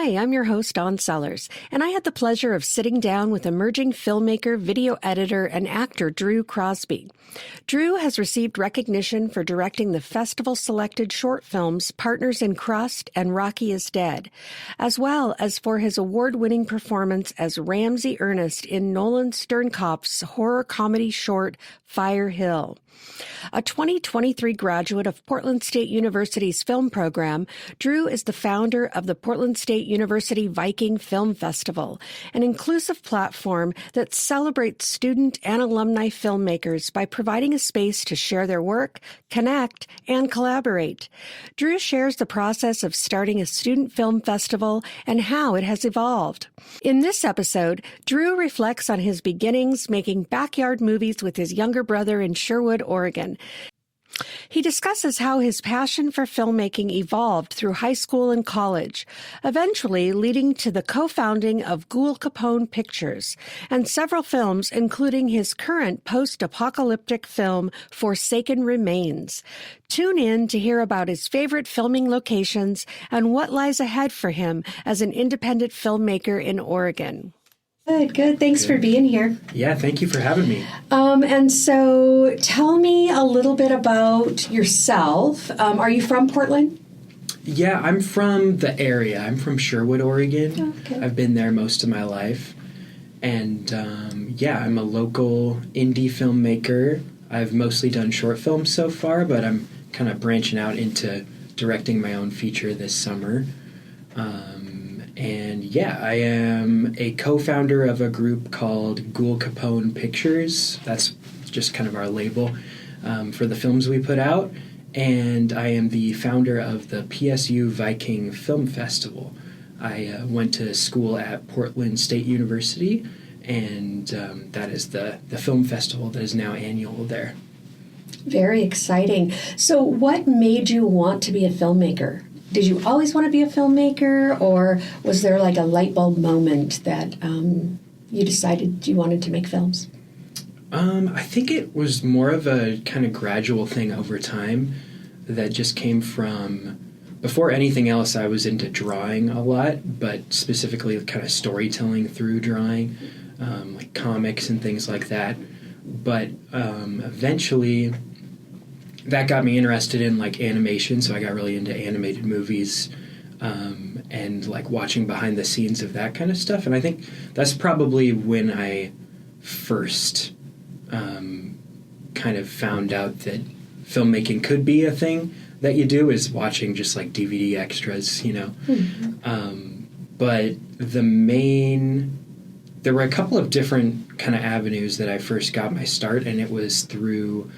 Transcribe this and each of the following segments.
Hi, I'm your host, Dawn Sellers, and I had the pleasure of sitting down with emerging filmmaker, video editor, and actor Drew Crosby. Drew has received recognition for directing the festival-selected short films Partners in Crust and Rocky is Dead, as well as for his award-winning performance as Ramsey Ernest in Nolan Sternkopf's horror comedy short Fire Hill. A 2023 graduate of Portland State University's film program, Drew is the founder of the Portland State University Viking Film Festival, an inclusive platform that celebrates student and alumni filmmakers by providing a space to share their work, connect, and collaborate. Drew shares the process of starting a student film festival and how it has evolved. In this episode, Drew reflects on his beginnings making backyard movies with his younger brother in Sherwood, Oregon. He discusses how his passion for filmmaking evolved through high school and college, eventually leading to the co-founding of Ghoul Capone Pictures and several films, including his current post-apocalyptic film, Forsaken Remains. Tune in to hear about his favorite filming locations and what lies ahead for him as an independent filmmaker in Oregon. Good. Thanks for being here. Yeah, thank you for having me. And so tell me a little bit about yourself. Are you from Portland? Yeah, I'm from the area. I'm from Sherwood, Oregon. Okay. I've been there most of my life. And I'm a local indie filmmaker. I've mostly done short films so far, but I'm kind of branching out into directing my own feature this summer. I am a co-founder of a group called Ghoul Capone Pictures. That's just kind of our label for the films we put out. And I am the founder of the PSU Viking Film Festival. I went to school at Portland State University, and that is the film festival that is now annual there. Very exciting. So what made you want to be a filmmaker? Did you always want to be a filmmaker, or was there like a light bulb moment that you decided you wanted to make films? I think it was more of a kind of gradual thing over time that just came from, before anything else, I was into drawing a lot, but specifically kind of storytelling through drawing, like comics and things like that. But eventually that got me interested in like animation, so I got really into animated movies and like watching behind the scenes of that kind of stuff. And I think that's probably when I first kind of found out that filmmaking could be a thing that you do, is watching just like DVD extras, you know. Mm-hmm. But there were a couple of different kind of avenues that I first got my start, and it was through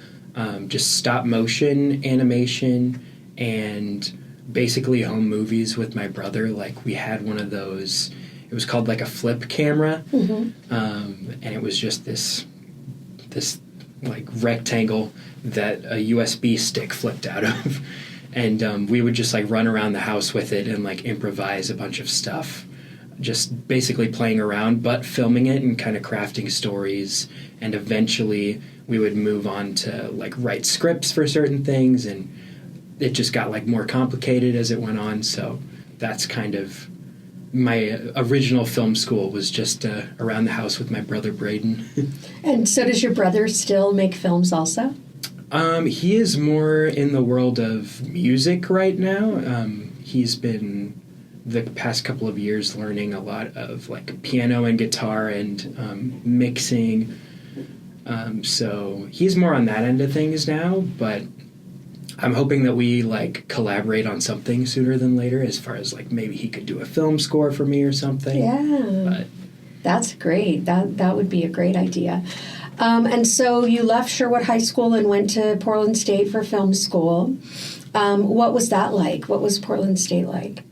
just stop motion animation and basically home movies with my brother. Like we had one of those, it was called like a flip camera. Mm-hmm. And it was just this like rectangle that a USB stick flipped out of. And we would just like run around the house with it and like improvise a bunch of stuff, just basically playing around, but filming it and kind of crafting stories. And eventually we would move on to like write scripts for certain things, and it just got like more complicated as it went on. So that's kind of my original film school, was just around the house with my brother Braden. And so does your brother still make films also? He is more in the world of music right now. He's been the past couple of years learning a lot of like piano and guitar and mixing. So he's more on that end of things now, but I'm hoping that we like collaborate on something sooner than later, as far as like maybe he could do a film score for me or something. Yeah. But that's great. That would be a great idea. And so you left Sherwood High School and went to Portland State for film school. What was that like? What was Portland State like?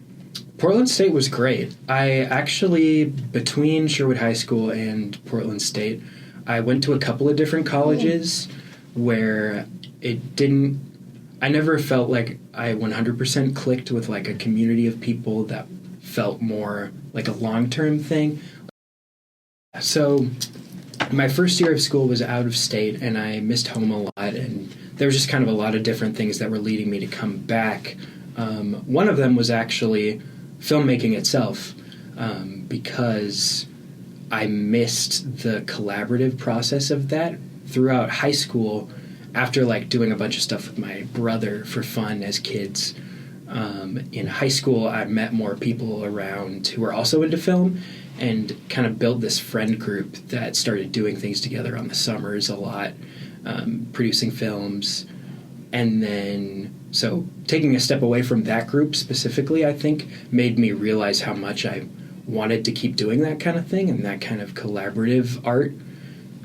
Portland State was great. I actually, between Sherwood High School and Portland State, I went to a couple of different colleges where I never felt like I 100% clicked with like a community of people that felt more like a long-term thing. So my first year of school was out of state, and I missed home a lot, and there was just kind of a lot of different things that were leading me to come back. One of them was actually filmmaking itself, because I missed the collaborative process of that throughout high school. After like doing a bunch of stuff with my brother for fun as kids, in high school I met more people around who were also into film, and kind of built this friend group that started doing things together on the summers a lot, producing films. And then, so taking a step away from that group specifically, I think, made me realize how much I wanted to keep doing that kind of thing and that kind of collaborative art.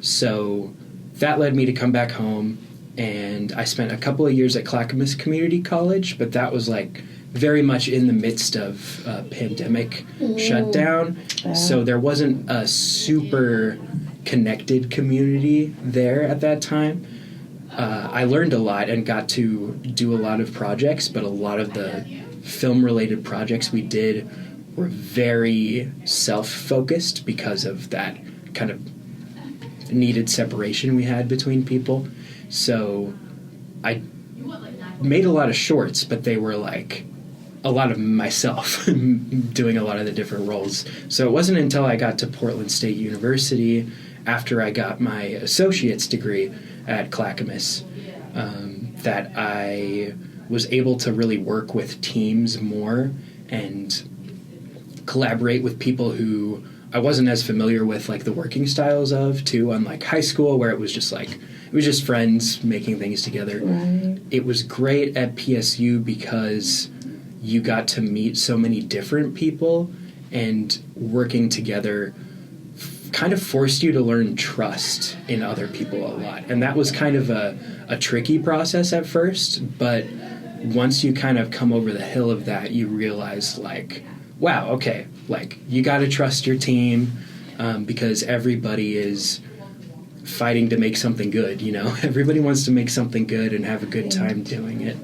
So that led me to come back home, and I spent a couple of years at Clackamas Community College, but that was like very much in the midst of pandemic shutdown. So there wasn't a super connected community there at that time. I learned a lot and got to do a lot of projects, but a lot of the film-related projects we did were very self-focused because of that kind of needed separation we had between people. So I made a lot of shorts, but they were like a lot of myself doing a lot of the different roles. So it wasn't until I got to Portland State University after I got my associate's degree at Clackamas that I was able to really work with teams more and collaborate with people who I wasn't as familiar with, like the working styles of, too, unlike high school where it was just like, it was just friends making things together. Right. It was great at PSU because you got to meet so many different people, and working together kind of forced you to learn trust in other people a lot. And that was kind of a tricky process at first, but once you kind of come over the hill of that, you realize like, wow, okay, like you got to trust your team, because everybody is fighting to make something good, you know? Everybody wants to make something good and have a good time doing it.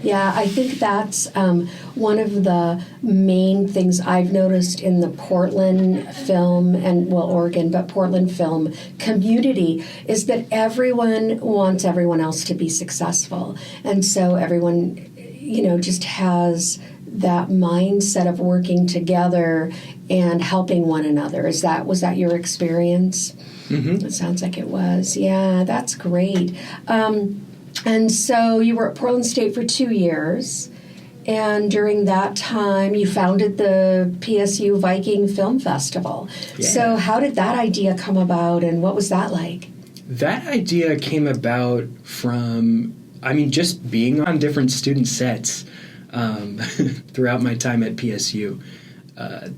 Yeah, I think that's one of the main things I've noticed in the Portland film and, well, Oregon, but Portland film community is that everyone wants everyone else to be successful. And so everyone, you know, just has that mindset of working together and helping one another. Was that your experience? Mm-hmm. It sounds like it was. Yeah, that's great. And so you were at Portland State for 2 years, and during that time you founded the PSU Viking Film Festival. Yeah. So how did that idea come about, and what was that like? That idea came about from, just being on different student sets throughout my time at PSU.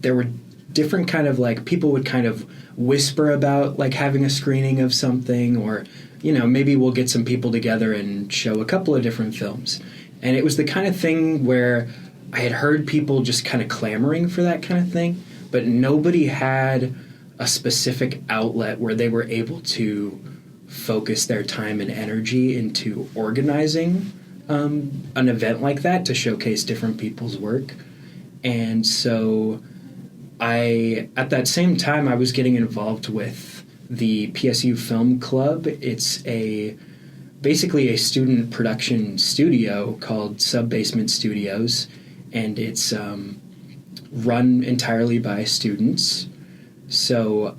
There were different kind of like, people would kind of whisper about like having a screening of something, or you know, maybe we'll get some people together and show a couple of different films. And it was the kind of thing where I had heard people just kind of clamoring for that kind of thing, but nobody had a specific outlet where they were able to focus their time and energy into organizing an event like that to showcase different people's work. And so at that same time, I was getting involved with the PSU Film Club. It's basically a student production studio called Sub-Basement Studios, and it's run entirely by students. So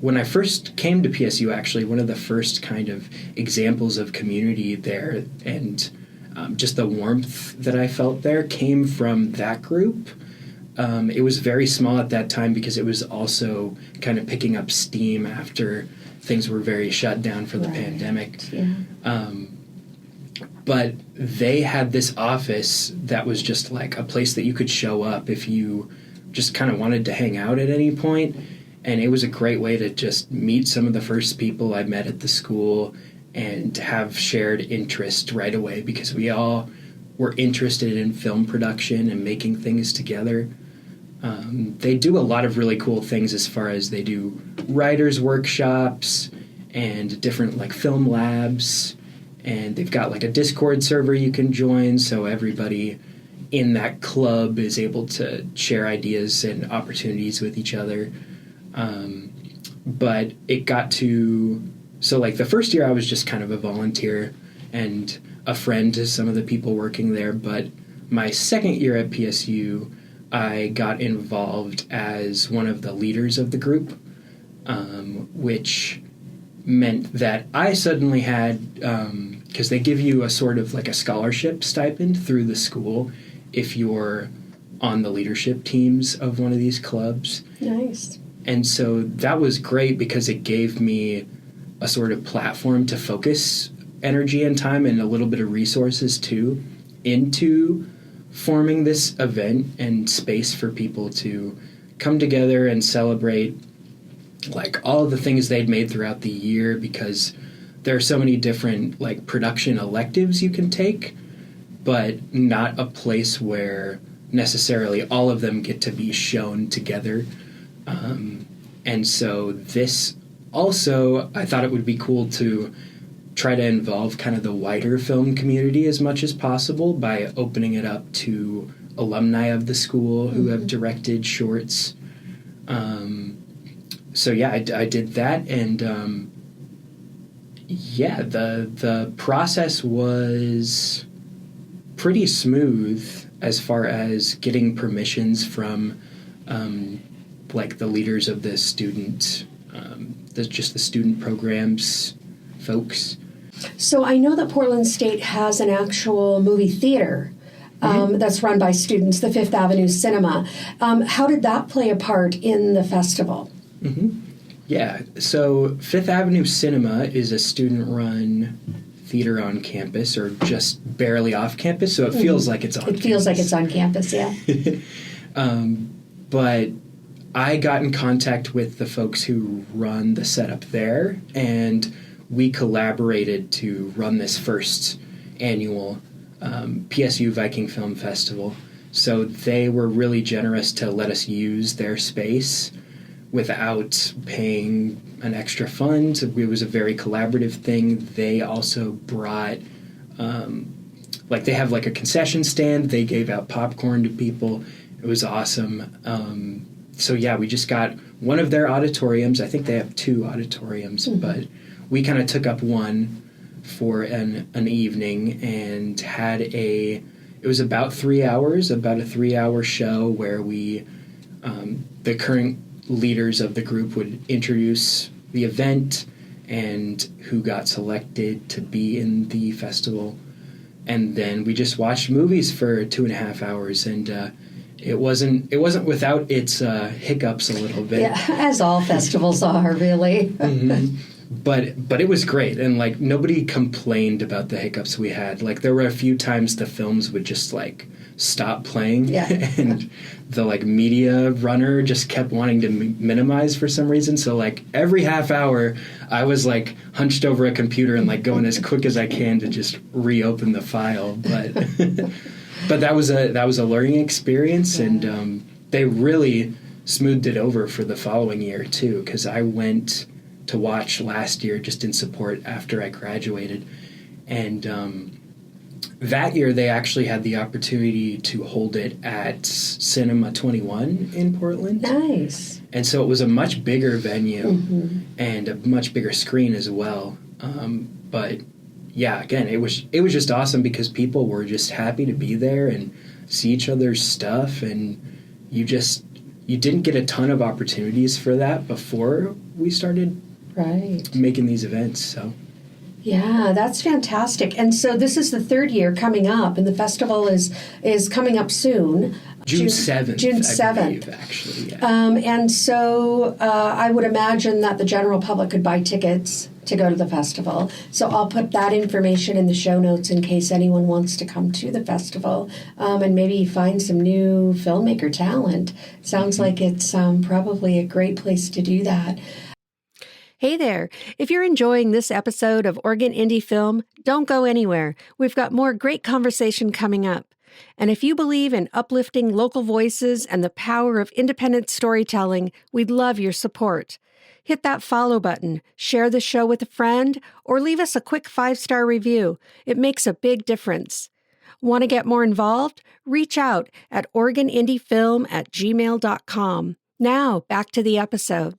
when I first came to PSU, actually, one of the first kind of examples of community there and just the warmth that I felt there came from that group. It was very small at that time because it was also kind of picking up steam after things were very shut down for the pandemic. Yeah. But they had this office that was just like a place that you could show up if you just kind of wanted to hang out at any point. And it was a great way to just meet some of the first people I met at the school and have shared interest right away, because we all were interested in film production and making things together. They do a lot of really cool things as far as they do writers' workshops and different like film labs, and they've got like a Discord server you can join, so everybody in that club is able to share ideas and opportunities with each other. But it got to, so like the first year I was just kind of a volunteer and a friend to some of the people working there, but my second year at PSU, I got involved as one of the leaders of the group, which meant that I suddenly had, because they give you a sort of like a scholarship stipend through the school if you're on the leadership teams of one of these clubs. Nice. And so that was great because it gave me a sort of platform to focus energy and time and a little bit of resources too into forming this event and space for people to come together and celebrate like all of the things they'd made throughout the year, because there are so many different like production electives you can take, but not a place where necessarily all of them get to be shown together. And so this also, I thought it would be cool to try to involve kind of the wider film community as much as possible by opening it up to alumni of the school who have directed shorts. So yeah, I did that, and yeah, the process was pretty smooth as far as getting permissions from like the leaders of the student, just the student programs folks. So I know that Portland State has an actual movie theater that's run by students, the Fifth Avenue Cinema. How did that play a part in the festival? Yeah, so Fifth Avenue Cinema is a student-run theater on campus, or just barely off campus, so it feels like it's on campus. It feels like it's on campus, yeah. But I got in contact with the folks who run the setup there, and we collaborated to run this first annual PSU Viking Film Festival. So they were really generous to let us use their space without paying an extra fund. It was a very collaborative thing. They also brought, like they have like a concession stand. They gave out popcorn to people. It was awesome. So yeah, we just got one of their auditoriums. I think they have 2 auditoriums, but we kind of took up one for an evening and had it was about 3 hours, about a 3-hour show where we, the current leaders of the group would introduce the event and who got selected to be in the festival. And then we just watched movies for 2.5 hours, and it wasn't without its hiccups a little bit. Yeah, as all festivals are, really. But it was great, and like nobody complained about the hiccups we had. Like there were a few times the films would just like stop playing, and the like media runner just kept wanting to minimize for some reason. So like every half hour, I was like hunched over a computer and like going as quick as I can to just reopen the file. But but that was a learning experience, and they really smoothed it over for the following year too, because I went to watch last year just in support after I graduated, and that year they actually had the opportunity to hold it at Cinema 21 in Portland. Nice. And so it was a much bigger venue and a much bigger screen as well. But yeah, again, it was just awesome because people were just happy to be there and see each other's stuff, and you didn't get a ton of opportunities for that before we started making these events. So yeah, that's fantastic. And so this is the 3rd year coming up, and the festival is coming up soon. June 7th. June 7th. I believe, actually, yeah. And so I would imagine that the general public could buy tickets to go to the festival. So I'll put that information in the show notes in case anyone wants to come to the festival and maybe find some new filmmaker talent. Sounds like it's probably a great place to do that. Hey there. If you're enjoying this episode of Oregon Indie Film, don't go anywhere. We've got more great conversation coming up. And if you believe in uplifting local voices and the power of independent storytelling, we'd love your support. Hit that follow button, share the show with a friend, or leave us a quick 5-star review. It makes a big difference. Want to get more involved? Reach out at OregonIndieFilm@gmail.com. Now, back to the episode.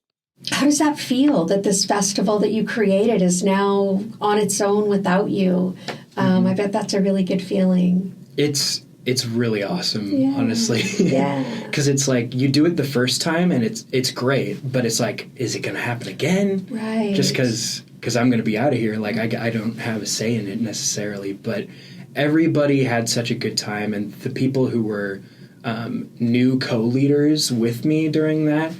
How does that feel that this festival that you created is now on its own without you? I bet that's a really good feeling. It's it's really awesome, Yeah. honestly. Yeah. Because it's like you do it the first time and it's great, but it's like, is it going to happen again? Right. Just because I'm going to be out of here. Like, I don't have a say in it necessarily, but everybody had such a good time, and the people who were new co-leaders with me during that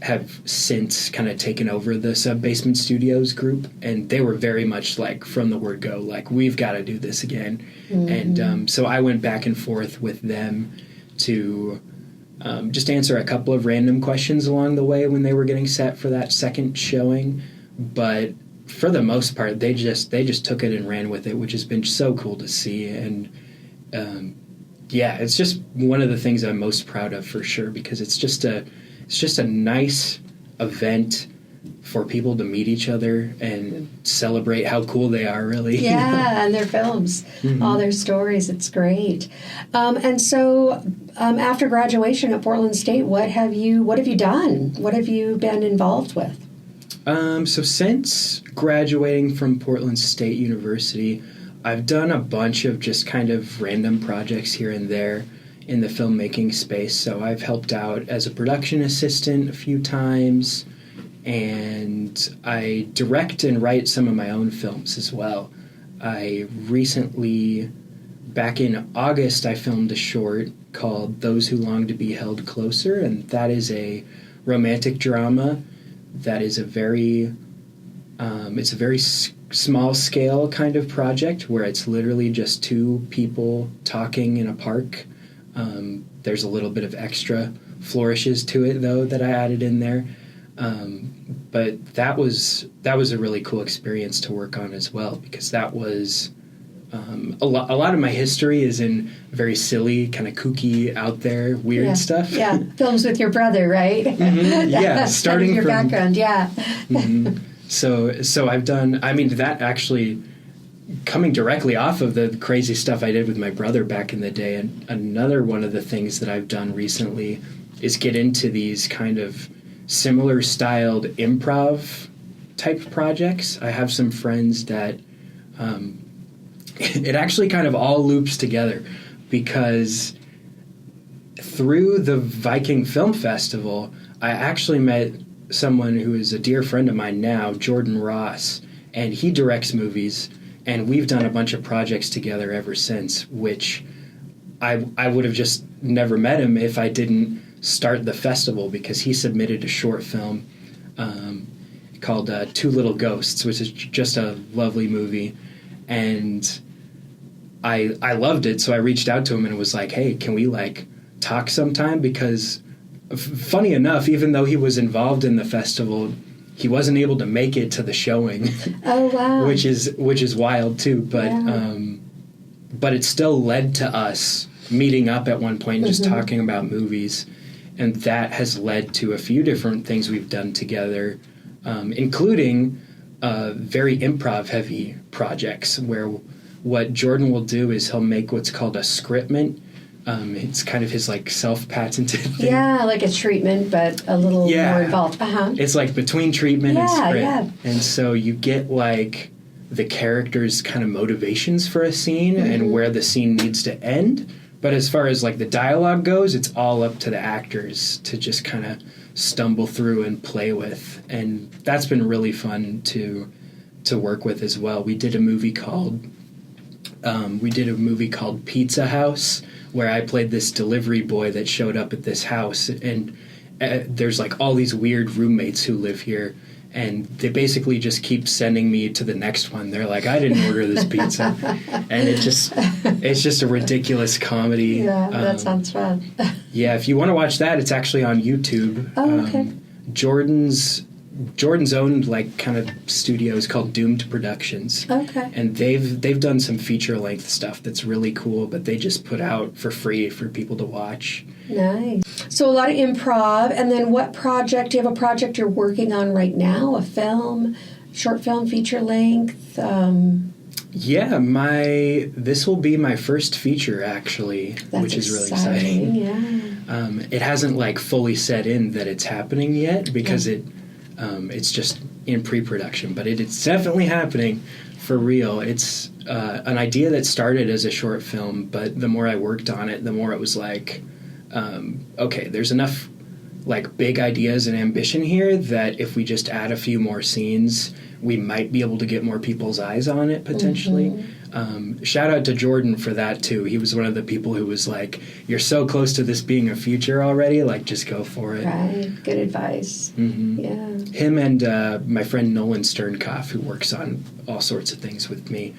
have since kind of taken over the Sub-Basement Studios group, and they were very much like, from the word go, like, we've got to do this again. Mm-hmm. And so I went back and forth with them to just answer a couple of random questions along the way when they were getting set for that second showing. But for the most part, they just took it and ran with it, which has been so cool to see. And yeah, it's just one of the things I'm most proud of, for sure, because it's just a nice event for people to meet each other and celebrate how cool they are, really. Yeah, and their films, all their stories. It's great. And so after graduation at Portland State, what have you done? What have you been involved with? So since graduating from Portland State University, I've done a bunch of just kind of random projects here and there in the filmmaking space. So I've helped out as a production assistant a few times, and I direct and write some of my own films as well. I recently, back in August, I filmed a short called Those Who Long to Be Held Closer, and that is a romantic drama that is a very small scale kind of project where it's literally just two people talking in a park. There's a little bit of extra flourishes to it, though, that I added in there. But that was a really cool experience to work on as well, because that was a lot of my history is in very silly, kind of kooky, out there, weird stuff. Yeah, films with your brother, right? Mm-hmm. Yeah, starting your from background. Yeah. Mm-hmm. So I've done. I mean, that actually coming directly off of the crazy stuff I did with my brother back in the day. And another one of the things that I've done recently is get into these kind of similar styled improv type projects. I have some friends that it actually kind of all loops together, because through the Viking Film Festival, I actually met someone who is a dear friend of mine now, Jordan Ross, and he directs movies, and we've done a bunch of projects together ever since, which I would have just never met him if I didn't start the festival, because he submitted a short film called Two Little Ghosts, which is just a lovely movie, and I loved it, so I reached out to him and was like, hey, can we talk sometime? Because funny enough, even though he was involved in the festival, he wasn't able to make it to the showing. Oh wow! which is wild too. But but it still led to us meeting up at one point and just talking about movies, and that has led to a few different things we've done together, including very improv heavy projects where what Jordan will do is he'll make what's called a scriptment. It's kind of his self-patented thing. Yeah, like a treatment, but a little more involved. It's like between treatment and script. Yeah. And so you get the character's kind of motivations for a scene and where the scene needs to end. But as far as the dialogue goes, it's all up to the actors to just kind of stumble through and play with. And that's been really fun to work with as well. We did a movie called Pizza House, where I played this delivery boy that showed up at this house, and there's all these weird roommates who live here, and they basically just keep sending me to the next one. They're like, I didn't order this pizza. And it's just a ridiculous comedy. Yeah, that sounds fun. Yeah, if you want to watch that, it's actually on YouTube. Oh, okay. Jordan's own kind of studio is called Doomed Productions. Okay. And they've done some feature-length stuff that's really cool, but they just put out for free for people to watch. Nice. So a lot of improv, and then do you have a project you're working on right now? A film, short film, feature-length? Yeah, this will be my first feature, actually, which is really exciting. Yeah. It hasn't fully set in that it's happening yet, because it's just in pre-production, but it's definitely happening for real. It's an idea that started as a short film, but the more I worked on it, the more it was like, okay, there's enough like big ideas and ambition here that if we just add a few more scenes, we might be able to get more people's eyes on it potentially. Shout out to Jordan for that too. He was one of the people who was like, you're so close to this being a feature already, like just go for it. Right. Good advice. Yeah. Him and my friend Nolan Sternkoff, who works on all sorts of things with me.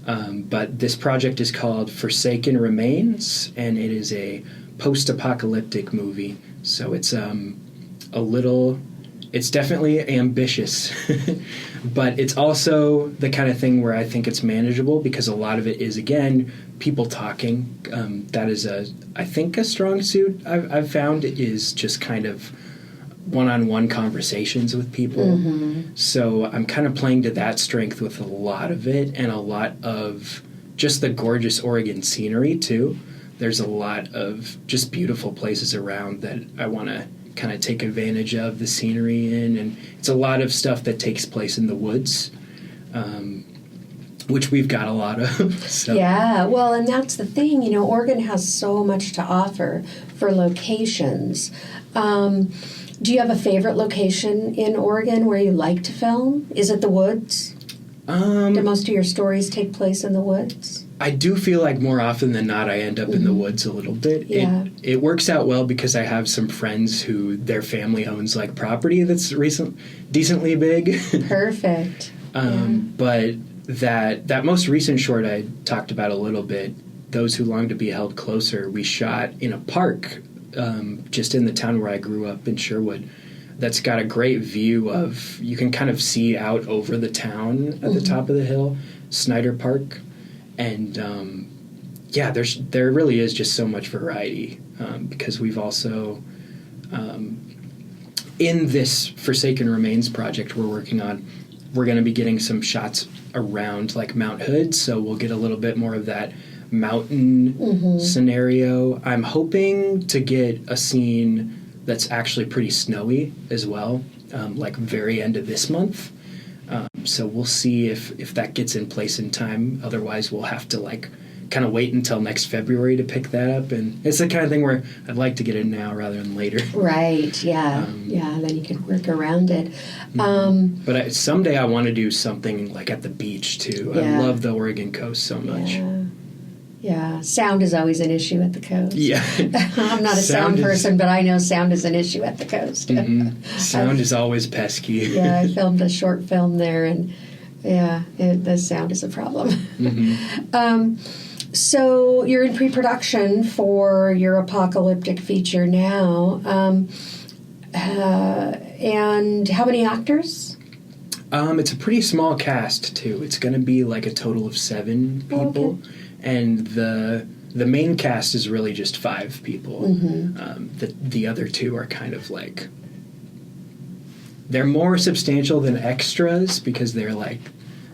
But this project is called Forsaken Remains, and it is a post-apocalyptic movie. So it's it's definitely ambitious, but it's also the kind of thing where I think it's manageable because a lot of it is, again, people talking. That is, I think, a strong suit I've found is just kind of one-on-one conversations with people. So I'm kind of playing to that strength with a lot of it and a lot of just the gorgeous Oregon scenery, too. There's a lot of just beautiful places around that I want to kind of take advantage of the scenery in, and it's a lot of stuff that takes place in the woods, which we've got a lot of. So. Yeah, well, and that's the thing, you know, Oregon has so much to offer for locations. Do you have a favorite location in Oregon where you like to film? Is it the woods? Do most of your stories take place in the woods? I do feel like more often than not I end up in the woods a little bit. Yeah. It works out well because I have some friends who their family owns like property that's decently big. Perfect. But that most recent short I talked about a little bit, Those Who Long to Be Held Closer, we shot in a park just in the town where I grew up in Sherwood. That's got a great view of, you can kind of see out over the town at the top of the hill, Snyder Park. And there really is just so much variety because we've also, in this Forsaken Remains project we're working on, we're going to be getting some shots around like Mount Hood, so we'll get a little bit more of that mountain scenario. I'm hoping to get a scene that's actually pretty snowy as well, like very end of this month. So we'll see if that gets in place in time. Otherwise, we'll have to like kind of wait until next February to pick that up. And it's the kind of thing where I'd like to get it now rather than later. Right. Yeah. Then you can work around it. But someday I want to do something like at the beach too. I love the Oregon coast so much. Yeah, sound is always an issue at the coast. Yeah. I'm not a sound person, but I know sound is an issue at the coast. Sound is always pesky. Yeah, I filmed a short film there, and the sound is a problem. So you're in pre-production for your apocalyptic feature now. And how many actors? It's a pretty small cast, too. It's going to be like a total of 7 people. Okay. And the main cast is really just 5 people. The other 2 are kind of like, they're more substantial than extras because they're like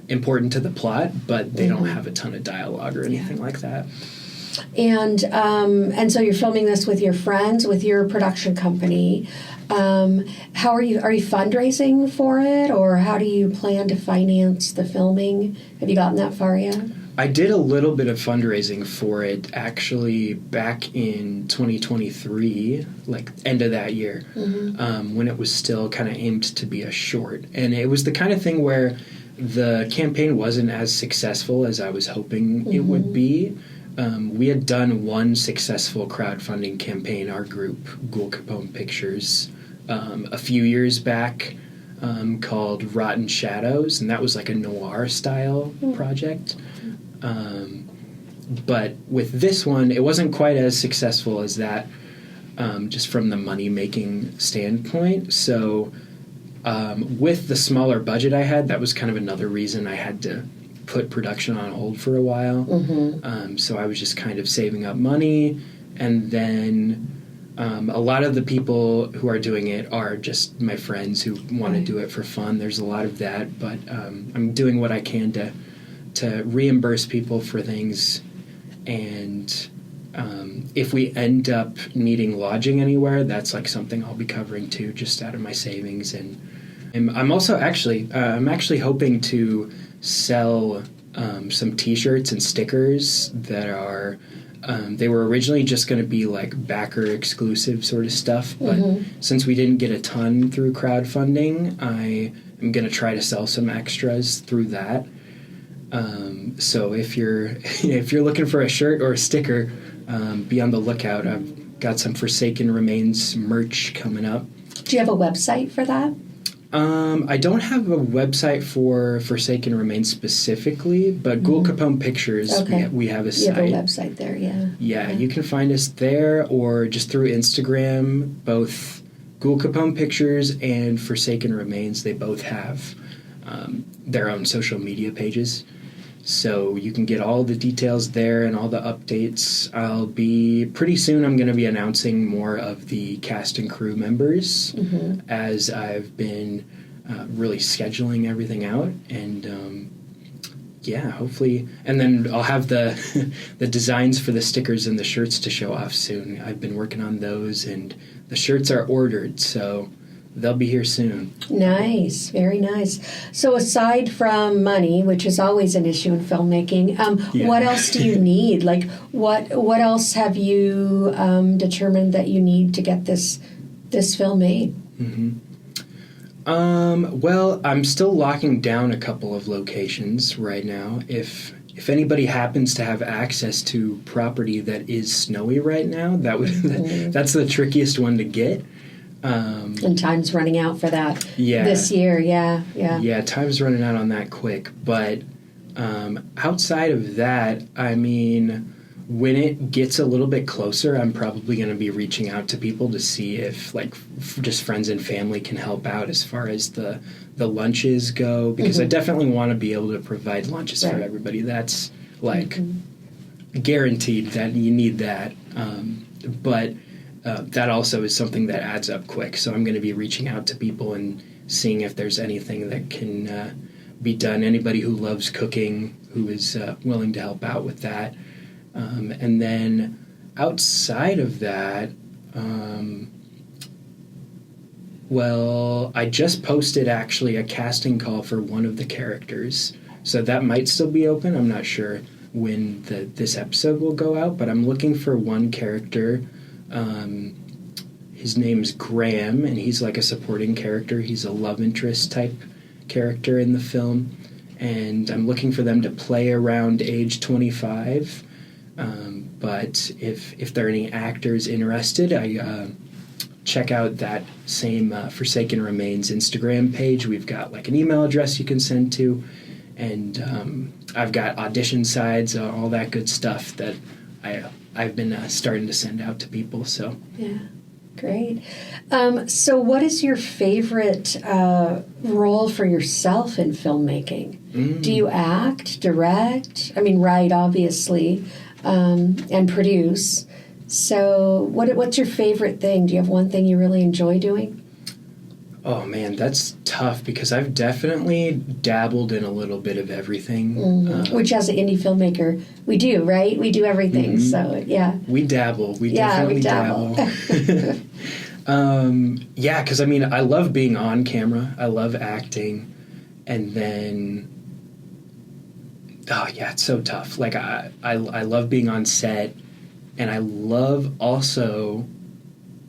important to the plot, but they don't have a ton of dialogue or anything like that. And so you're filming this with your friends, with your production company. How are you fundraising for it, or how do you plan to finance the filming? Have you gotten that far yet? I did a little bit of fundraising for it actually back in 2023, like end of that year, when it was still kind of aimed to be a short. And it was the kind of thing where the campaign wasn't as successful as I was hoping it would be. We had done one successful crowdfunding campaign, our group, Ghoul Capone Pictures, a few years back, called Rotten Shadows, and that was like a noir-style project. But with this one, it wasn't quite as successful as that, just from the money-making standpoint. So with the smaller budget I had, that was kind of another reason I had to put production on hold for a while. So I was just kind of saving up money, and then a lot of the people who are doing it are just my friends who want to do it for fun. There's a lot of that, but I'm doing what I can to reimburse people for things, and if we end up needing lodging anywhere, that's like something I'll be covering too, just out of my savings. And I'm also I'm actually hoping to sell some T-shirts and stickers that are. They were originally just going to be like backer exclusive sort of stuff, but since we didn't get a ton through crowdfunding, I am going to try to sell some extras through that. So if you're looking for a shirt or a sticker, be on the lookout. I've got some Forsaken Remains merch coming up. Do you have a website for that? I don't have a website for Forsaken Remains specifically, but Ghoul Capone Pictures, we have a site. You have a website there, yeah. Yeah, you can find us there or just through Instagram. Both Ghoul Capone Pictures and Forsaken Remains, they both have their own social media pages. So you can get all the details there and all the updates. Pretty soon I'm going to be announcing more of the cast and crew members as I've been really scheduling everything out. And hopefully. And then I'll have the designs for the stickers and the shirts to show off soon. I've been working on those and the shirts are ordered, so they'll be here soon. Nice, very nice. So aside from money, which is always an issue in filmmaking, what else do you need? Like, what else have you determined that you need to get this film made? Well, I'm still locking down a couple of locations right now. If anybody happens to have access to property that is snowy right now, that's the trickiest one to get. And time's running out for that this year, yeah. Yeah, time's running out on that quick. But outside of that, I mean, when it gets a little bit closer, I'm probably going to be reaching out to people to see if, like, just friends and family can help out as far as the lunches go. Because I definitely want to be able to provide lunches for everybody. That's, like, guaranteed that you need that. But that also is something that adds up quick. So I'm going to be reaching out to people and seeing if there's anything that can be done. Anybody who loves cooking, who is willing to help out with that. And then outside of that, I just posted actually a casting call for one of the characters. So that might still be open. I'm not sure when this episode will go out, but I'm looking for one character. His name's Graham, and he's like a supporting character. He's a love interest type character in the film, and I'm looking for them to play around age 25. But if there are any actors interested, I check out that same Forsaken Remains Instagram page. We've got like an email address you can send to, and I've got audition sides, all that good stuff that I've been starting to send out to people. So yeah, great. So what is your favorite role for yourself in filmmaking? Do you act, direct? I mean, write, obviously, and produce. So what's your favorite thing? Do you have one thing you really enjoy doing? Oh, man, that's tough because I've definitely dabbled in a little bit of everything. Which, as an indie filmmaker, we do, right? We do everything, so, yeah. We dabble. We definitely dabble. Yeah, because, I mean, I love being on camera. I love acting. And then, oh, yeah, it's so tough. Like, I love being on set. And I love also,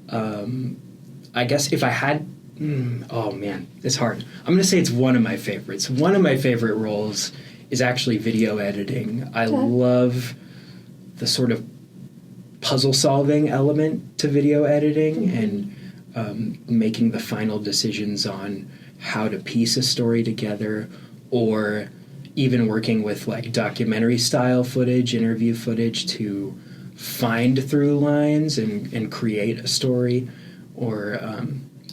I guess if I had... oh man, it's hard. I'm going to say it's one of my favorites. One of my favorite roles is actually video editing. I love the sort of puzzle solving element to video editing and making the final decisions on how to piece a story together, or even working with like documentary style footage, interview footage to find through lines and create a story, or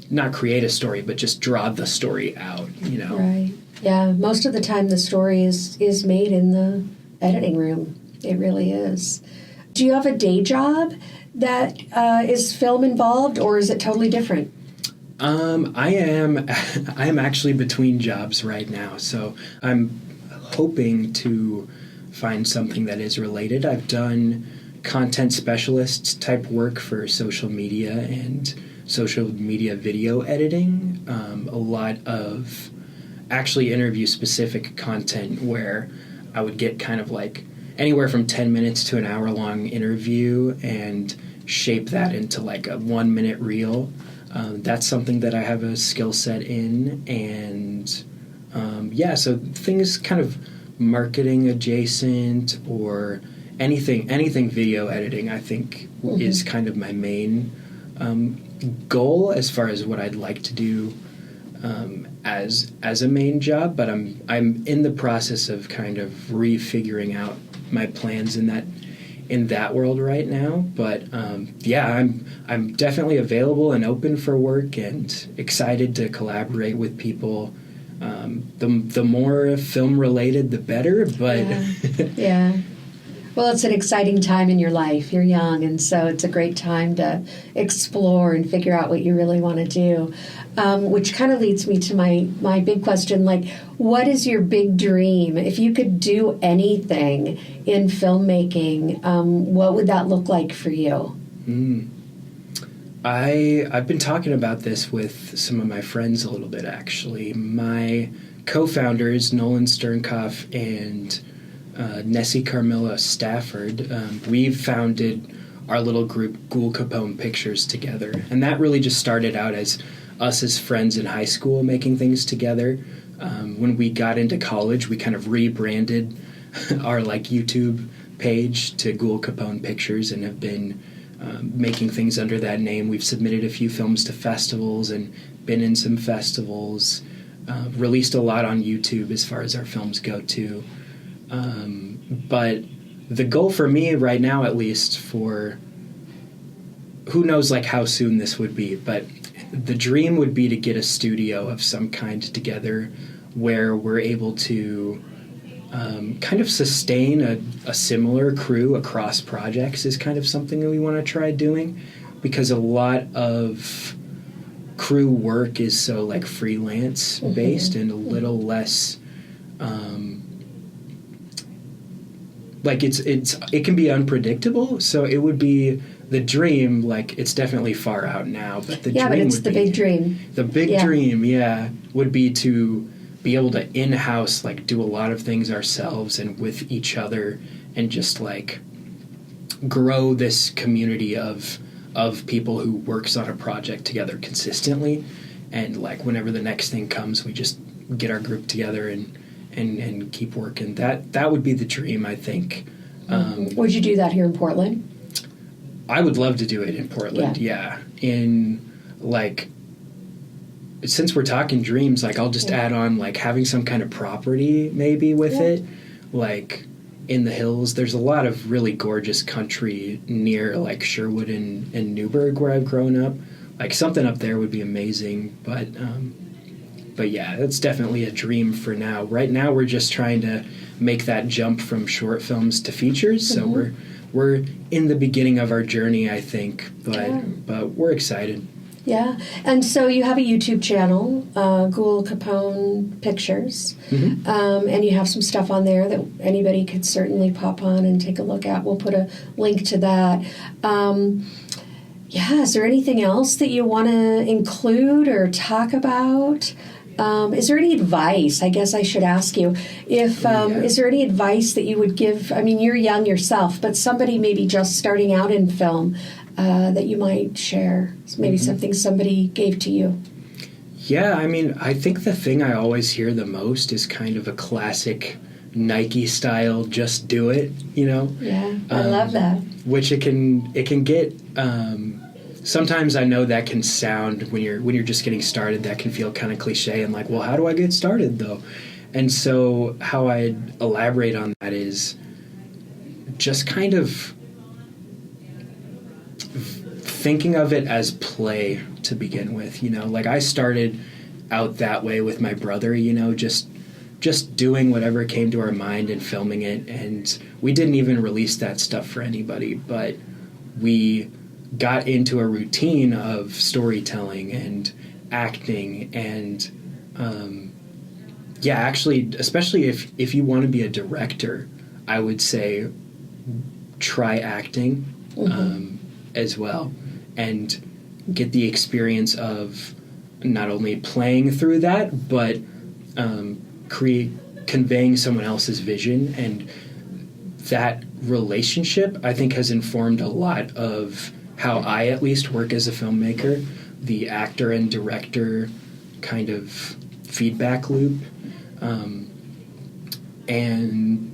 not create a story, but just draw the story out, you know? Right. Yeah, most of the time the story is made in the editing room. It really is. Do you have a day job that is film involved, or is it totally different? I am actually between jobs right now, so I'm hoping to find something that is related. I've done content specialist type work for social media and social media video editing, a lot of actually interview specific content where I would get kind of like anywhere from 10 minutes to an hour long interview and shape that into like a 1 minute reel. That's something that I have a skill set in. And so things kind of marketing adjacent or anything video editing, I think is kind of my main goal as far as what I'd like to do as a main job. But I'm in the process of kind of refiguring out my plans in that world right now. But I'm definitely available and open for work and excited to collaborate with people. The more film related, the better. But yeah. Well, it's an exciting time in your life. You're young, and so it's a great time to explore and figure out what you really want to do. Which kind of leads me to my big question, like, what is your big dream? If you could do anything in filmmaking, what would that look like for you? I've been talking about this with some of my friends a little bit, actually. My co-founders, Nolan Sternkoff and Nessie Carmilla Stafford, we've founded our little group, Ghoul Capone Pictures, together. And that really just started out as us as friends in high school making things together. When we got into college, we kind of rebranded our YouTube page to Ghoul Capone Pictures and have been making things under that name. We've submitted a few films to festivals and been in some festivals, released a lot on YouTube as far as our films go too. But the goal for me right now, at least, for who knows how soon this would be, but the dream would be to get a studio of some kind together where we're able to kind of sustain a similar crew across projects is kind of something that we want to try doing, because a lot of crew work is so freelance based and a little less it can be unpredictable. So it would be the dream, it's definitely far out now, but the dream but it's would the be, big dream. The big dream, would be to be able to in-house do a lot of things ourselves and with each other, and just grow this community of people who works on a project together consistently, and whenever the next thing comes, we just get our group together and keep working. That would be the dream, I think. Would you do that here in Portland? I would love to do it in Portland, yeah. Since we're talking dreams, I'll just add on, having some kind of property maybe with it. In the hills, there's a lot of really gorgeous country near, Sherwood and Newburgh, where I've grown up. Something up there would be amazing, but yeah, that's definitely a dream for now. Right now, we're just trying to make that jump from short films to features, so we're in the beginning of our journey, I think, but we're excited. Yeah, and so you have a YouTube channel, Ghoul Capone Pictures, and you have some stuff on there that anybody could certainly pop on and take a look at. We'll put a link to that. Is there anything else that you want to include or talk about? Is there any advice? I guess I should ask you, is there any advice that you would give? I mean, you're young yourself, but somebody maybe just starting out in film that you might share, maybe something somebody gave to you. Yeah, I mean, I think the thing I always hear the most is kind of a classic Nike style, just do it, Yeah, I love that. Which it can get. Sometimes I know that can sound, when you're just getting started, that can feel kind of cliche and well, how do I get started though? And so how I'd elaborate on that is just kind of thinking of it as play to begin with. I started out that way with my brother, just doing whatever came to our mind and filming it. And we didn't even release that stuff for anybody, but we got into a routine of storytelling and acting and actually, especially if you want to be a director, I would say try acting as well, and get the experience of not only playing through that, but conveying someone else's vision, and that relationship, I think, has informed a lot of how I at least work as a filmmaker, the actor and director kind of feedback loop. And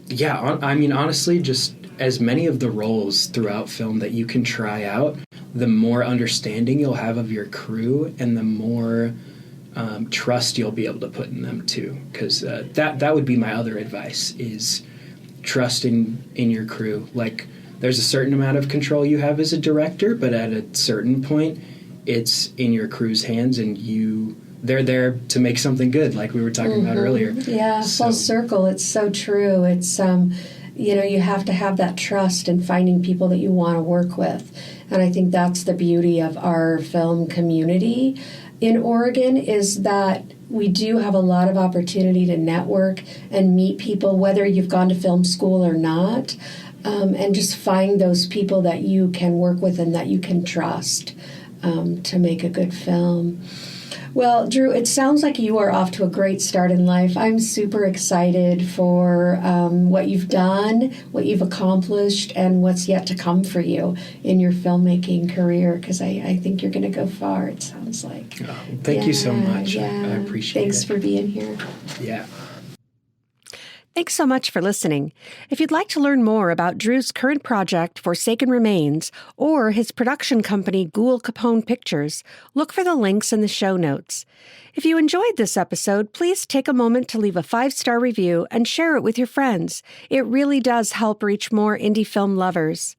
yeah, I mean, honestly, just as many of the roles throughout film that you can try out, the more understanding you'll have of your crew and the more trust you'll be able to put in them too. Because that would be my other advice, is trust in your crew. Like, there's a certain amount of control you have as a director, but at a certain point, it's in your crew's hands, and they're there to make something good, like we were talking about earlier. Yeah, full circle. It's so true. It's, you have to have that trust in finding people that you want to work with. And I think that's the beauty of our film community in Oregon, is that we do have a lot of opportunity to network and meet people, whether you've gone to film school or not, and just find those people that you can work with and that you can trust to make a good film. Well, Drew, it sounds like you are off to a great start in life. I'm super excited for what you've done, what you've accomplished, and what's yet to come for you in your filmmaking career, because I think you're going to go far, it sounds like. Oh, thank you so much. Yeah. I appreciate it. Thanks for being here. Yeah. Thanks so much for listening. If you'd like to learn more about Drew's current project, Forsaken Remains, or his production company, Ghoul Capone Pictures, look for the links in the show notes. If you enjoyed this episode, please take a moment to leave a 5-star review and share it with your friends. It really does help reach more indie film lovers.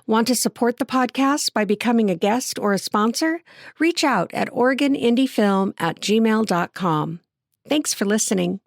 Want to support the podcast by becoming a guest or a sponsor? Reach out at OregonIndieFilm@gmail.com. Thanks for listening.